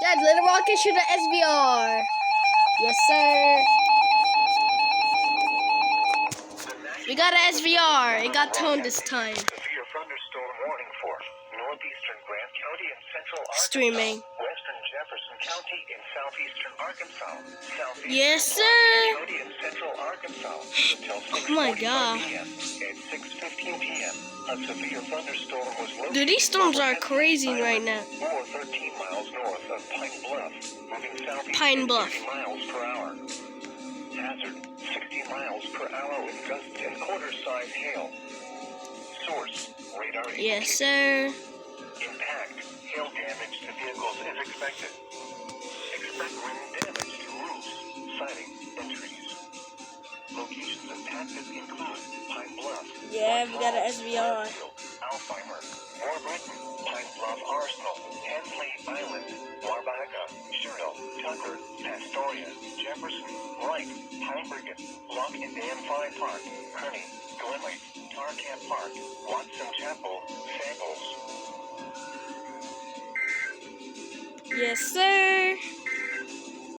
Dad, Little Rocket shoot an SVR. Yes, sir. We got an SVR. It got toned this time. Severe thunderstorm warning for northeastern Grant County and central Arkansas, Streaming. western Jefferson County and southeastern Arkansas, southeastern Yes, sir. County and central Arkansas until 6:45 Oh my God. p.m. At 6:15 p.m. A severe thunderstorm was located. Dude, these storms are crazy right now. Or 13 miles north of Pine Bluff, moving southeast Pine at Bluff. 50 miles per hour. Hazard, 60 miles per hour with gusts and quarter-size hail. Source, radar indicated. Yes, sir. Impact, hail damage to vehicles is expected. Expect wind damage to roofs, siding, and trees. Locations impacted include Pine Bluff, Yeah, we got an Falls, SVR. Fairfield, Alzheimer, Warburton, Pine Bluff Arsenal, Henley Island, Wabaka, Sherrill, Tucker, Astoria, Jefferson, Wright, Heibergen, Lock and Dam 5 Park, Kearney, Glenley, Tar Camp Park, Watson Chapel, Samples. Yes, sir.